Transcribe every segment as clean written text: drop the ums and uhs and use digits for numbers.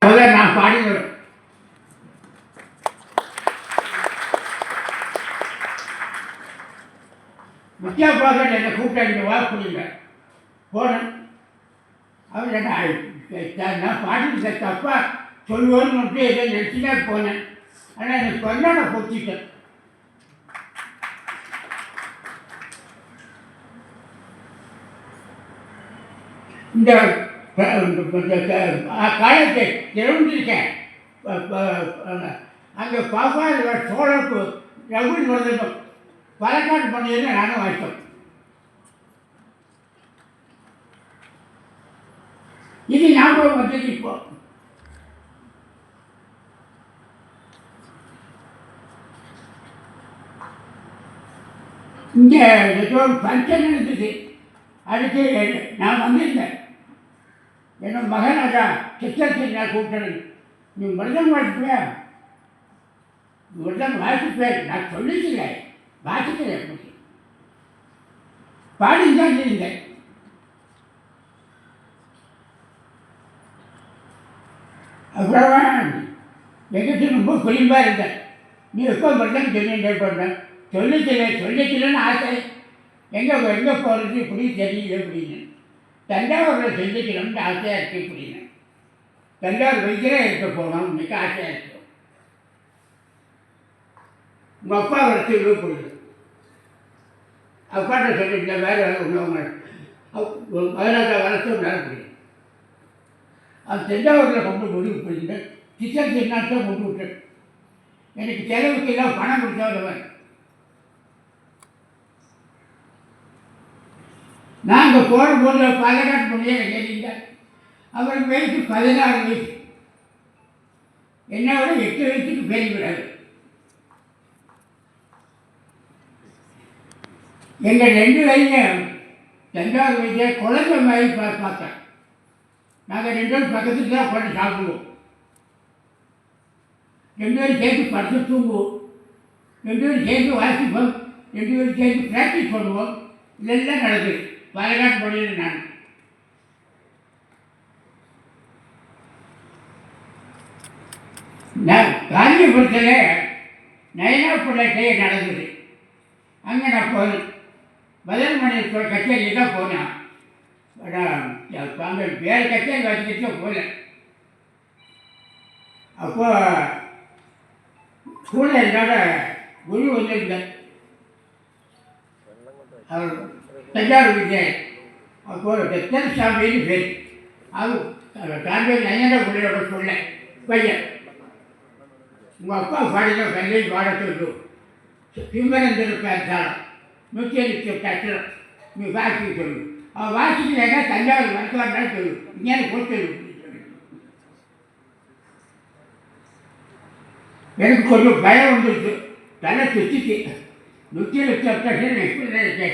முதல்ல நான் பாடினேன். முக்கிய பாசன் என்னை கூப்பிட்டு வா புரியுங்க போனேன். அவர் என்ன நான் பாடிட்டு தப்பா சொல்லுவோன்னு மட்டும் ஏதோ நினச்சினா போனேன். ஆனால் எனக்கு சொன்னால் நான் பொத்திட்டேன். இந்த காலத்தை தெரிஞ்சிருக்கேன். அங்கே பாப்பா சோழப்பு ரகுல் வருதம் பலக்காட்டு பண்ணியது நானும் வாய்ப்பேன். இது ஞாபகம் வந்தது. இப்போ இங்கே ஏதோ ஃபங்க்ஷன் இருந்துச்சு. அதுக்கு நான் வந்திருந்தேன். என்னோட மகன் அதான் சிஸ்டர் நான் கூப்பிட்டது. நீ மிருதம் வாசிப்பியா? மிருதம் வாசிப்பேன். நான் சொல்லிக்கல வாசிக்கிறேன். பாடிதான் இருந்தேன். அப்புறமா எங்கிட்ட ரொம்ப குறிப்பாக இருந்தேன். நீ எப்போ மிருதம் சொல்லிட்டே பண்ணேன். சொல்லிக்கலன்னு ஆசை. எங்கே போகிறது இப்படி தெரியல அப்படின்னு. தஞ்சாவூரில் செஞ்சுக்கணும்னு ஆசையாக இருக்குது இப்படின்னு. தஞ்சாவூர் வைக்கிறே இருக்க போனோம். இன்னைக்கு ஆசையாக இருக்கும். உங்கள் அப்பா வளர்த்து இவ்வளோ போடுது. அப்பாட்ட சொல்லியிருந்தேன் வேறு உள்ளவங்க மதுராக்கா வளர்த்து வேலை புரியும். அது தஞ்சாவூரில் கொண்டு முடிவு பண்ணிட்டேன். கிச்சன் சின்னாத்தான் கொண்டு விட்டேன். எனக்கு செலவுக்கு எல்லாம் பணம் கொடுத்தவன். நாங்கள் போடும்போது பாலக்காட்டு பொண்ணையே கேட்டீங்க. அவருக்கு வயசு 16 வயசு. என்னை விட 8 வயசுக்கு பெரியவிடாது. எங்கள் 2 வயதையும் தஞ்சாவூர் வயசை குழந்தை மாதிரி பார்த்தேன். நாங்கள் 2 பேரும் பக்கத்துக்கு தான் உட்காந்து சாப்பிடுவோம். 2 பேரும் சேர்த்து படுத்து தூங்குவோம். 2 பேரும் சேர்த்து வாசிப்போம். 2 பேரும் சேர்த்து ப்ராக்டிஸ் பண்ணுவோம். இதெல்லாம் நடக்குது. பாலக்காட்டு பண்ணிடு. நான் காஞ்சிபுரத்தில் நயனா பிள்ளைட்டே நடந்தது. அங்கே நான் போனேன். பதில் மணி கச்சேரி தான் போனேன். அங்கே வேறு கச்சேரி வச்சுக்கிட்டு போகல. அப்போ கூட என்னோட குரு வந்திருந்தேன். அவர் தஞ்சாவூர் விஜய். அப்போது பெத்தன் சாமின்னு பேர். அது தாண்டியில் நயனா பிள்ளையோட சொல்ல பையன். உங்கள் அப்பா பாடின கல்லை பாட சொல்லும். சிம்மரந்தர் பேசாலும் 108 கட்டிடம் நீ வாசிக்க சொல்லு. அவன் வாசிக்கலைன்னா தஞ்சாவூர் வரலாறு சொல்லு. இங்கே போட்டு எனக்கு கொஞ்சம் பயம் வந்துருக்கு. தலை சுற்றிச்சு. 108 எப்படி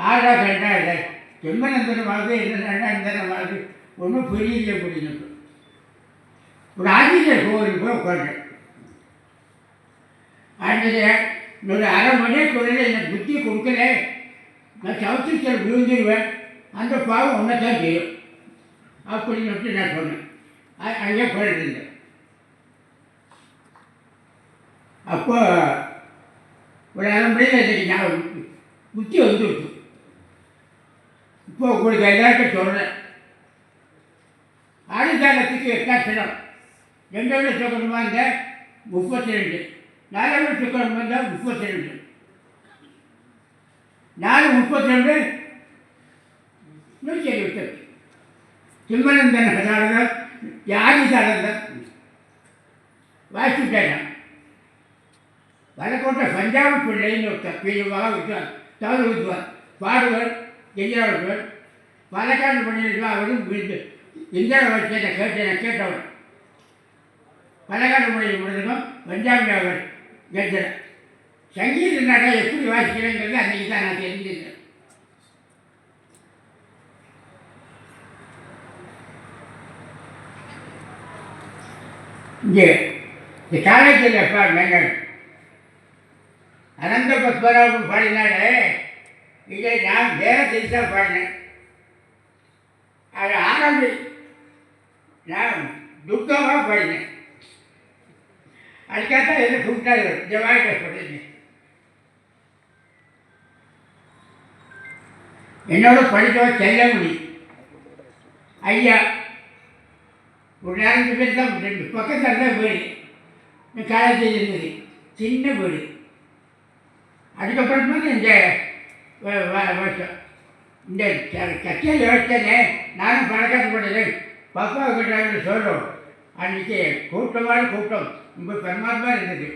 ஆடா கண்டா இல்லை. சிம்மரந்தன் வாழ்க்கை என்ன இந்த வாழ்க்கை ஒன்றும் புரியல முடியும். ஒரு ஆஞ்சநேயர் கோவில் போய் உட்காந்தேன். ஆஞ்சநேயர் இன்னொரு அரை மணி நேரத்துக்குள்ள எனக்கு புத்தி கொடுக்கல. நான் சவுத்துச்சல் விழுந்துருவேன். அந்த பாவம் ஒன்றை தான் செய்யும் அப்படின்னு நான் சொன்னேன். அங்கே போயிருந்தேன். அப்போ ஒரு அரை மணியில் எனக்கு நான் புத்தி வந்துவிட்டு. இப்போ உங்களுக்கு எல்லாருக்கும் சொல்கிறேன். ஆதிகாலத்துக்கு எட்டாட்சணம். 2 சுக்கரமாக இருந்தால் 32. 4 சுக்கரமாக இருந்தால் 32. 4 32 178. சிம்மரந்தன் ஹசாரதர் யாதிசாரதர் வாசிட்டேன். வடக்கோட்டை பஞ்சாபி பிள்ளைன்னு ஒருத்தர் பெரியவாக விட்டார். தவறு வித்துவார். பாடுவர் எஞ்சாவர். பாலக்காடு பண்ணியிருக்கா. அவரும் இந்தியாவை கேட்டவர். பாலக்காடு மொழி முழுதும் பஞ்சாபி அவர் கேட்டேன். சங்கீத நாடா எப்படி வாசிக்கிறேங்கிறது அன்றைக்கி தான் நான் தெரிஞ்சுக்கிறேன். இங்கே இந்த காலேஜில் நாங்கள் அனந்த பத்மநாபன் பாடினாலே இதை நான் வேற தெரிசா பாடினேன். அது ஆரம்பி நான் துக்கமாக போயிருந்தேன். அதுக்காகத்தான் என்ன கூப்பிட்டாரு ஜவாய் கஷ்டப்படுறீங்க. என்னோட படித்தவர் செல்லமணி ஐயா. ஒரு நேரம் பேர் தான் பக்கத்தில் தான் வீடு, காலேஜில் இருந்தது, சின்ன வீடு. அதுக்கப்புறமா இந்த இந்த கட்சியில் வச்சனே நானும் பணக்காரப்படுறேன் பப்பா கிட்ட சொல்கிறோம். அன்றைக்கி கூட்டமான கூட்டம் ரொம்ப பிரமாதமாக இருந்தது.